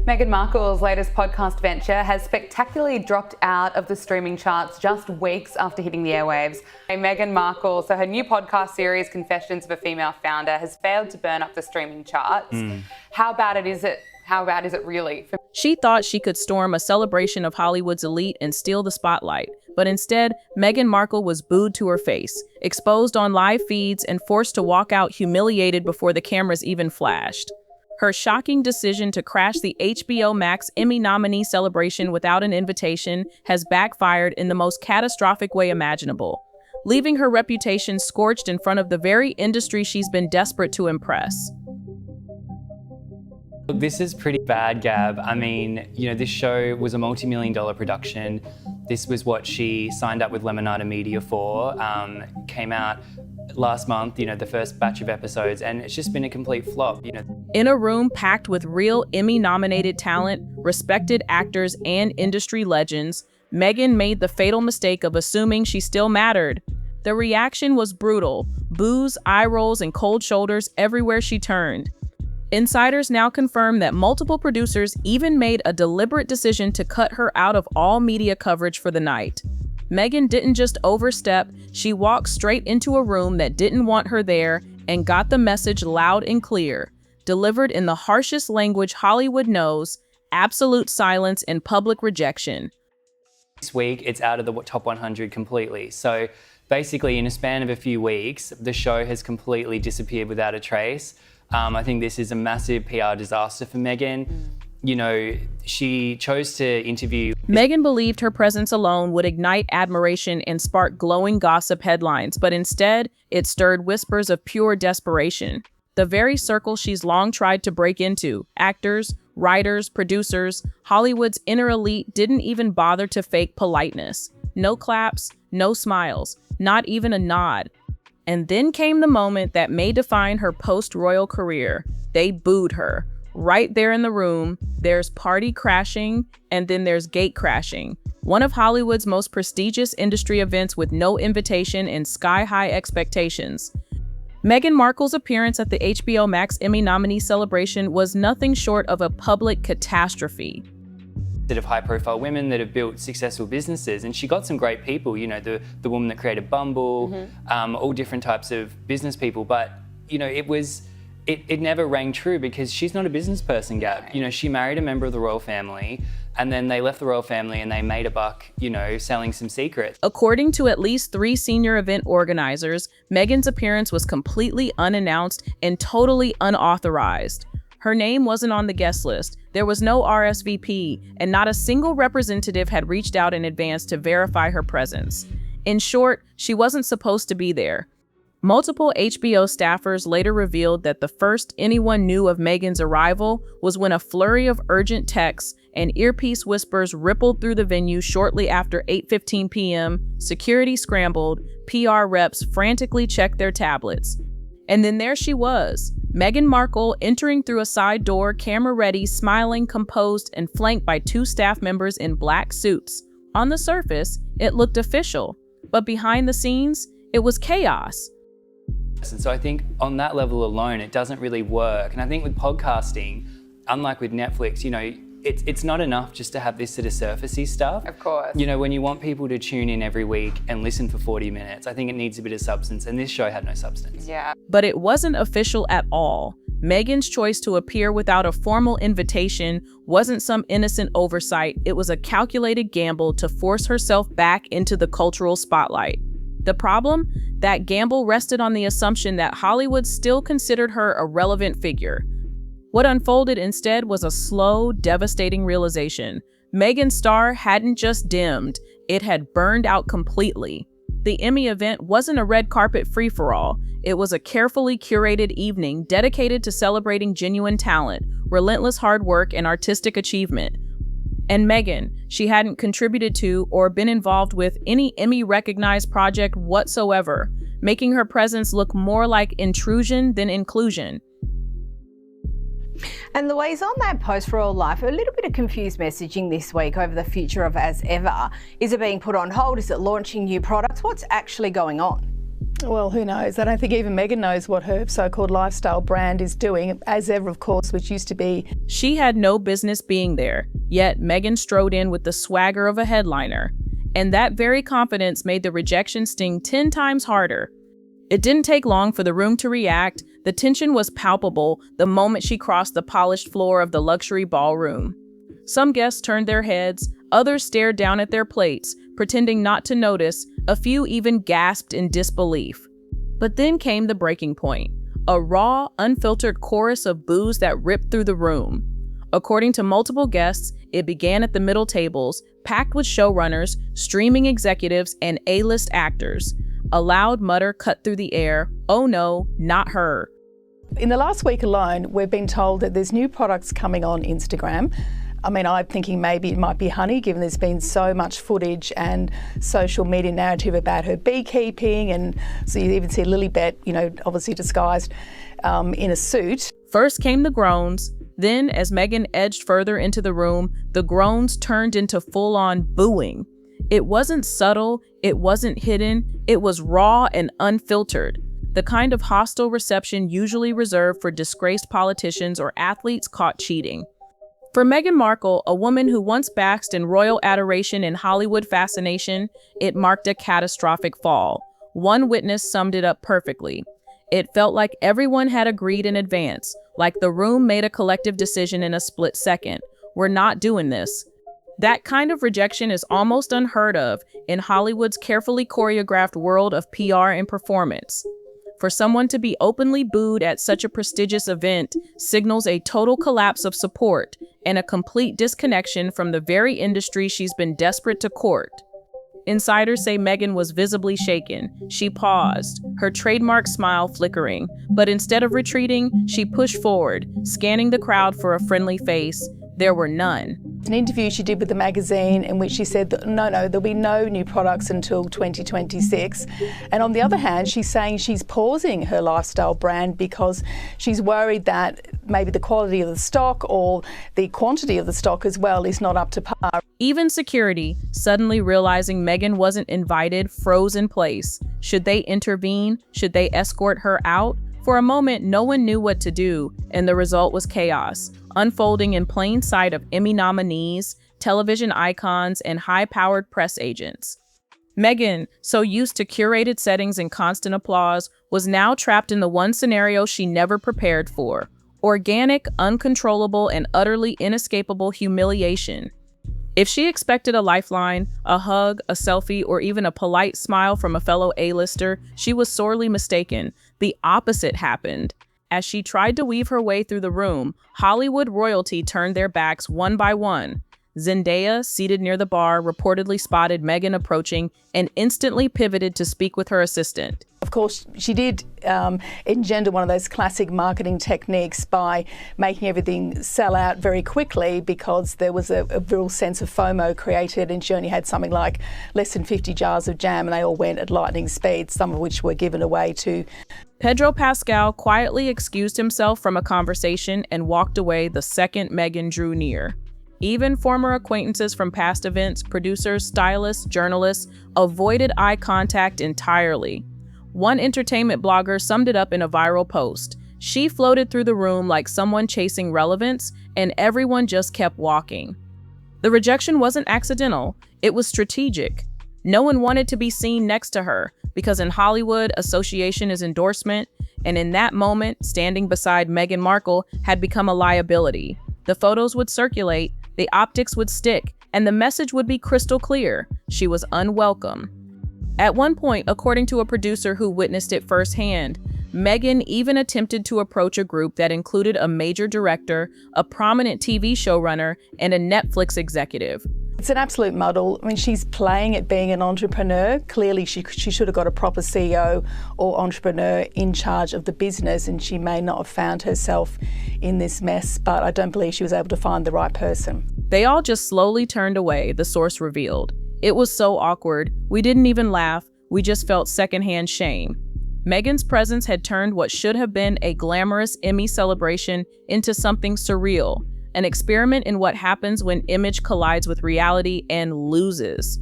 Meghan Markle's latest podcast venture has spectacularly dropped out of the streaming charts just weeks after hitting the airwaves. Meghan Markle, so her new podcast series, Confessions of a Female Founder, has failed to burn up the streaming charts. How bad is it? How bad is it really? She thought she could storm a celebration of Hollywood's elite and steal the spotlight. But instead, Meghan Markle was booed to her face, exposed on live feeds, and forced to walk out humiliated before the cameras even flashed. Her shocking decision to crash the HBO Max Emmy nominee celebration without an invitation has backfired in the most catastrophic way imaginable, leaving her reputation scorched in front of the very industry she's been desperate to impress. This is pretty bad, Gab. I mean, this show was a multi-million-dollar production. This was what she signed up with Lemonada Media for. Came out last month, the first batch of episodes, and it's just been a complete flop. In a room packed with real Emmy-nominated talent, respected actors, and industry legends, Meghan made the fatal mistake of assuming she still mattered. The reaction was brutal: boos, eye rolls, and cold shoulders everywhere she turned. Insiders now confirm that multiple producers even made a deliberate decision to cut her out of all media coverage for the night. Meghan didn't just overstep, she walked straight into a room that didn't want her there and got the message loud and clear, delivered in the harshest language Hollywood knows: absolute silence and public rejection. This week, it's out of the top 100 completely. So basically, in a span of a few weeks, the show has completely disappeared without a trace. I think this is a massive PR disaster for Meghan. She chose to interview. Meghan believed her presence alone would ignite admiration and spark glowing gossip headlines, but instead, it stirred whispers of pure desperation. The very circle she's long tried to break into, actors, writers, producers, Hollywood's inner elite, didn't even bother to fake politeness. No claps, no smiles, not even a nod. And then came the moment that may define her post-royal career. They booed her. Right there in the room, there's party crashing, and then there's gate crashing. One of Hollywood's most prestigious industry events with no invitation and sky-high expectations. Meghan Markle's appearance at the HBO Max Emmy nominee celebration was nothing short of a public catastrophe. Of high-profile women that have built successful businesses, and she got some great people. The woman that created Bumble, all different types of business people. But it never rang true because she's not a business person, Gab. She married a member of the royal family, and then they left the royal family and they made a buck, selling some secrets. According to at least 3 senior event organizers, Meghan's appearance was completely unannounced and totally unauthorized. Her name wasn't on the guest list, there was no RSVP, and not a single representative had reached out in advance to verify her presence. In short, she wasn't supposed to be there. Multiple HBO staffers later revealed that the first anyone knew of Meghan's arrival was when a flurry of urgent texts and earpiece whispers rippled through the venue shortly after 8:15 p.m., security scrambled, PR reps frantically checked their tablets. And then there she was, Meghan Markle entering through a side door, camera ready, smiling, composed, and flanked by 2 staff members in black suits. On the surface, it looked official, but behind the scenes, it was chaos. And so I think on that level alone, it doesn't really work. And I think with podcasting, unlike with Netflix, it's not enough just to have this sort of surfacey stuff. Of course. When you want people to tune in every week and listen for 40 minutes, I think it needs a bit of substance, and this show had no substance. Yeah. But it wasn't official at all. Meghan's choice to appear without a formal invitation wasn't some innocent oversight. It was a calculated gamble to force herself back into the cultural spotlight. The problem? That gamble rested on the assumption that Hollywood still considered her a relevant figure. What unfolded instead was a slow, devastating realization. Meghan's star hadn't just dimmed, it had burned out completely. The Emmy event wasn't a red carpet free-for-all. It was a carefully curated evening dedicated to celebrating genuine talent, relentless hard work, and artistic achievement. And Meghan, she hadn't contributed to or been involved with any Emmy-recognized project whatsoever, making her presence look more like intrusion than inclusion. And Louise, on that post-royal life, a little bit of confused messaging this week over the future of As Ever. Is it being put on hold? Is it launching new products? What's actually going on? Well, who knows? I don't think even Meghan knows what her so-called lifestyle brand is doing, as ever, of course, which used to be. She had no business being there, yet Meghan strode in with the swagger of a headliner. And that very confidence made the rejection sting 10 times harder. It didn't take long for the room to react. The tension was palpable the moment she crossed the polished floor of the luxury ballroom. Some guests turned their heads, others stared down at their plates, pretending not to notice. A few even gasped in disbelief. But then came the breaking point, a raw, unfiltered chorus of boos that ripped through the room. According to multiple guests, it began at the middle tables, packed with showrunners, streaming executives, and A-list actors. A loud mutter cut through the air, "Oh no, not her." In the last week alone, we've been told that there's new products coming on Instagram. I mean, I'm thinking maybe it might be honey, given there's been so much footage and social media narrative about her beekeeping, and so you even see Lilibet, obviously disguised in a suit. First came the groans. Then, as Meghan edged further into the room, the groans turned into full-on booing. It wasn't subtle, it wasn't hidden, it was raw and unfiltered. The kind of hostile reception usually reserved for disgraced politicians or athletes caught cheating. For Meghan Markle, a woman who once basked in royal adoration and Hollywood fascination, it marked a catastrophic fall. One witness summed it up perfectly. It felt like everyone had agreed in advance, like the room made a collective decision in a split second. We're not doing this. That kind of rejection is almost unheard of in Hollywood's carefully choreographed world of PR and performance. For someone to be openly booed at such a prestigious event signals a total collapse of support and a complete disconnection from the very industry she's been desperate to court. Insiders say Meghan was visibly shaken. She paused, her trademark smile flickering, but instead of retreating, she pushed forward, scanning the crowd for a friendly face. There were none. An interview she did with the magazine in which she said that no, there'll be no new products until 2026. And on the other hand, she's saying she's pausing her lifestyle brand because she's worried that maybe the quality of the stock or the quantity of the stock as well is not up to par. Even security, suddenly realizing Meghan wasn't invited, froze in place. Should they intervene? Should they escort her out? For a moment, no one knew what to do, and the result was chaos, unfolding in plain sight of Emmy nominees, television icons, and high-powered press agents. Meghan, so used to curated settings and constant applause, was now trapped in the one scenario she never prepared for: organic, uncontrollable, and utterly inescapable humiliation. If she expected a lifeline, a hug, a selfie, or even a polite smile from a fellow A-lister, she was sorely mistaken. The opposite happened. As she tried to weave her way through the room, Hollywood royalty turned their backs one by one. Zendaya, seated near the bar, reportedly spotted Meghan approaching and instantly pivoted to speak with her assistant. Of course, she did engender one of those classic marketing techniques by making everything sell out very quickly, because there was a real sense of FOMO created, and she only had something like less than 50 jars of jam, and they all went at lightning speed, some of which were given away to. Pedro Pascal quietly excused himself from a conversation and walked away the second Meghan drew near. Even former acquaintances from past events, producers, stylists, journalists, avoided eye contact entirely. One entertainment blogger summed it up in a viral post. She floated through the room like someone chasing relevance, and everyone just kept walking. The rejection wasn't accidental, it was strategic. No one wanted to be seen next to her, because in Hollywood, association is endorsement, and in that moment, standing beside Meghan Markle had become a liability. The photos would circulate, the optics would stick, and the message would be crystal clear: she was unwelcome. At one point, according to a producer who witnessed it firsthand, Meghan even attempted to approach a group that included a major director, a prominent TV showrunner, and a Netflix executive. It's an absolute muddle. I mean, she's playing at being an entrepreneur. Clearly, she should have got a proper CEO or entrepreneur in charge of the business, and she may not have found herself in this mess, but I don't believe she was able to find the right person. They all just slowly turned away, the source revealed. It was so awkward. We didn't even laugh. We just felt secondhand shame. Meghan's presence had turned what should have been a glamorous Emmy celebration into something surreal, an experiment in what happens when image collides with reality and loses.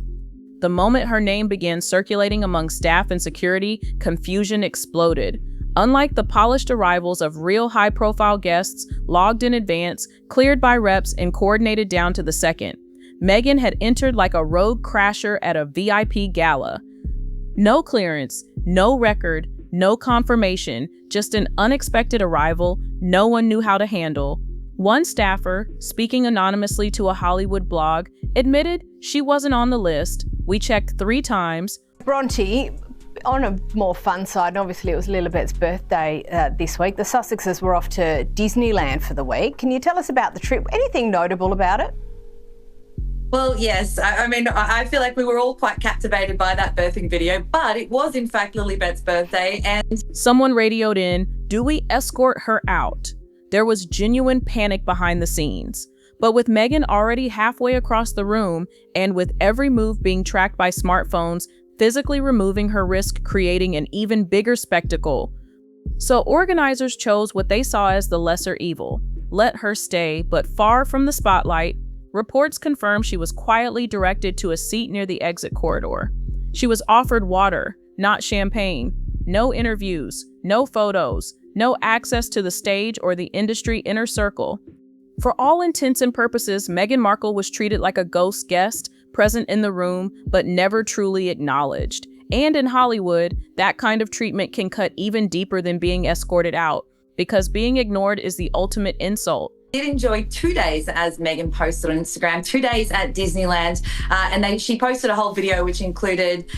The moment her name began circulating among staff and security, confusion exploded. Unlike the polished arrivals of real high-profile guests, logged in advance, cleared by reps, and coordinated down to the second, Meghan had entered like a rogue crasher at a VIP gala. No clearance, no record, no confirmation, just an unexpected arrival no one knew how to handle. One staffer, speaking anonymously to a Hollywood blog, admitted she wasn't on the list. We checked 3 times. Bronte, on a more fun side, and obviously it was Lilibet's birthday this week, the Sussexes were off to Disneyland for the week. Can you tell us about the trip? Anything notable about it? Well, yes. I mean, I feel like we were all quite captivated by that birthing video, but it was in fact Lilibet's birthday, and someone radioed in, "Do we escort her out?" There was genuine panic behind the scenes. But with Meghan already halfway across the room, and with every move being tracked by smartphones, physically removing her risk creating an even bigger spectacle. So organizers chose what they saw as the lesser evil. Let her stay, but far from the spotlight. Reports confirm she was quietly directed to a seat near the exit corridor. She was offered water, not champagne. No interviews, no photos, no access to the stage or the industry inner circle. For all intents and purposes, Meghan Markle was treated like a ghost guest, present in the room, but never truly acknowledged. And in Hollywood, that kind of treatment can cut even deeper than being escorted out, because being ignored is the ultimate insult. I did enjoy 2 days, as Meghan posted on Instagram, 2 days at Disneyland. And she posted a whole video which included,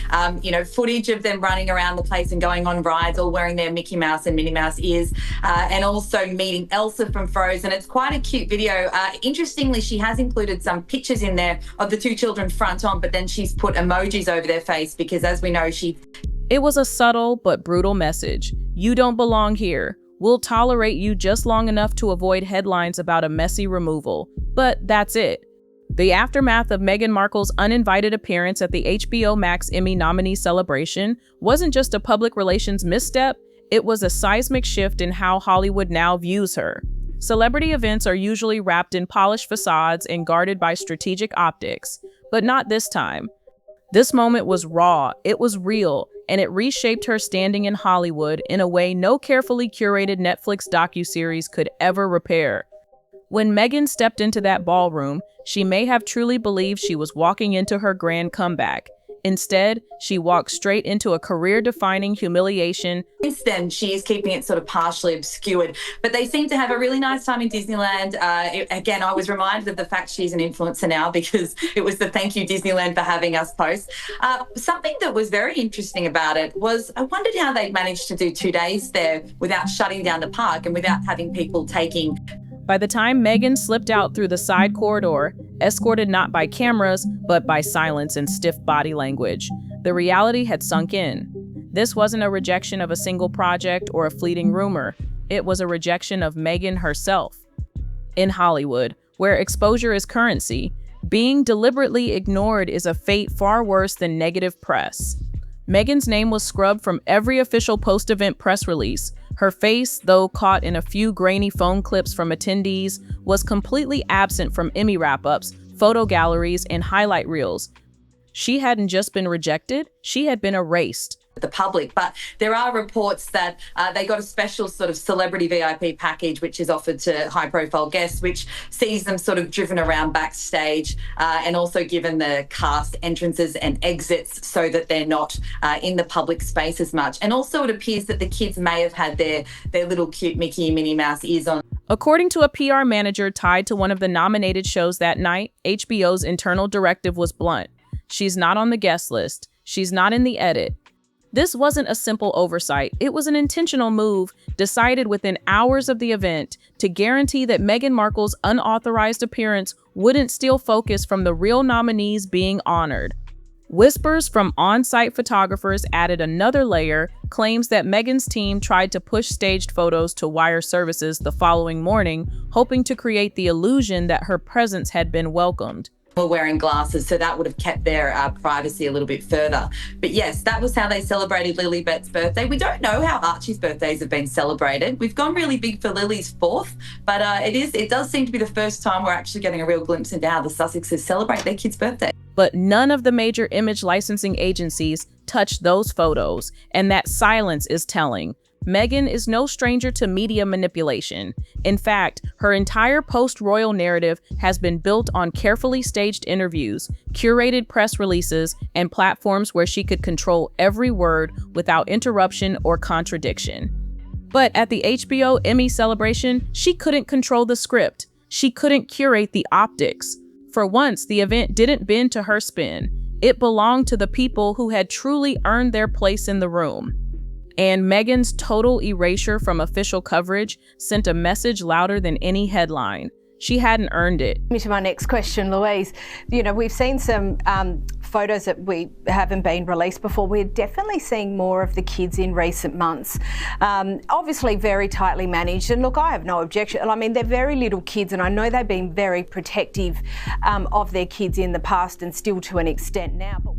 footage of them running around the place and going on rides, all wearing their Mickey Mouse and Minnie Mouse ears, and also meeting Elsa from Frozen. It's quite a cute video. Interestingly, she has included some pictures in there of the 2 children front on, but then she's put emojis over their face because, as we know, It was a subtle but brutal message. You don't belong here. We'll tolerate you just long enough to avoid headlines about a messy removal. But that's it. The aftermath of Meghan Markle's uninvited appearance at the HBO Max Emmy nominee celebration wasn't just a public relations misstep, it was a seismic shift in how Hollywood now views her. Celebrity events are usually wrapped in polished facades and guarded by strategic optics, but not this time. This moment was raw, it was real, and it reshaped her standing in Hollywood in a way no carefully curated Netflix docuseries could ever repair. When Meghan stepped into that ballroom, she may have truly believed she was walking into her grand comeback. Instead, she walked straight into a career-defining humiliation. Since then, she is keeping it sort of partially obscured, but they seem to have a really nice time in Disneyland. Again, I was reminded of the fact she's an influencer now because it was the "thank you Disneyland for having us" post. Something that was very interesting about it was I wondered how they managed to do 2 days there without shutting down the park and without having people taking. By the time Meghan slipped out through the side corridor, escorted not by cameras, but by silence and stiff body language, the reality had sunk in. This wasn't a rejection of a single project or a fleeting rumor. It was a rejection of Meghan herself. In Hollywood, where exposure is currency, being deliberately ignored is a fate far worse than negative press. Meghan's name was scrubbed from every official post-event press release. Her face, though caught in a few grainy phone clips from attendees, was completely absent from Emmy wrap-ups, photo galleries, and highlight reels. She hadn't just been rejected, she had been erased. The public, but there are reports that they got a special sort of celebrity VIP package which is offered to high-profile guests, which sees them sort of driven around backstage and also given the cast entrances and exits so that they're not in the public space as much. And also it appears that the kids may have had their little cute Mickey and Minnie Mouse ears on. According to a PR manager tied to one of the nominated shows that night, HBO's internal directive was blunt. She's not on the guest list. She's not in the edit. This wasn't a simple oversight. It was an intentional move decided within hours of the event to guarantee that Meghan Markle's unauthorized appearance wouldn't steal focus from the real nominees being honored. Whispers from on-site photographers added another layer, claims that Meghan's team tried to push staged photos to wire services the following morning, hoping to create the illusion that her presence had been welcomed. Were wearing glasses, so that would have kept their privacy a little bit further. But yes, that was how they celebrated Lilibet's birthday. We don't know how Archie's birthdays have been celebrated. We've gone really big for Lily's 4th, but it does seem to be the first time we're actually getting a real glimpse into how the Sussexes celebrate their kids' birthday. But none of the major image licensing agencies touched those photos, and that silence is telling. Meghan is no stranger to media manipulation. In fact, her entire post-royal narrative has been built on carefully staged interviews, curated press releases, and platforms where she could control every word without interruption or contradiction. But at the HBO Emmy celebration, she couldn't control the script. She couldn't curate the optics. For once, the event didn't bend to her spin. It belonged to the people who had truly earned their place in the room. And Meghan's total erasure from official coverage sent a message louder than any headline. She hadn't earned it. To my next question, Louise. You know, we've seen some photos that we haven't been released before. We're definitely seeing more of the kids in recent months. Obviously very tightly managed. And look, I have no objection. I mean, they're very little kids, and I know they've been very protective of their kids in the past and still to an extent now. But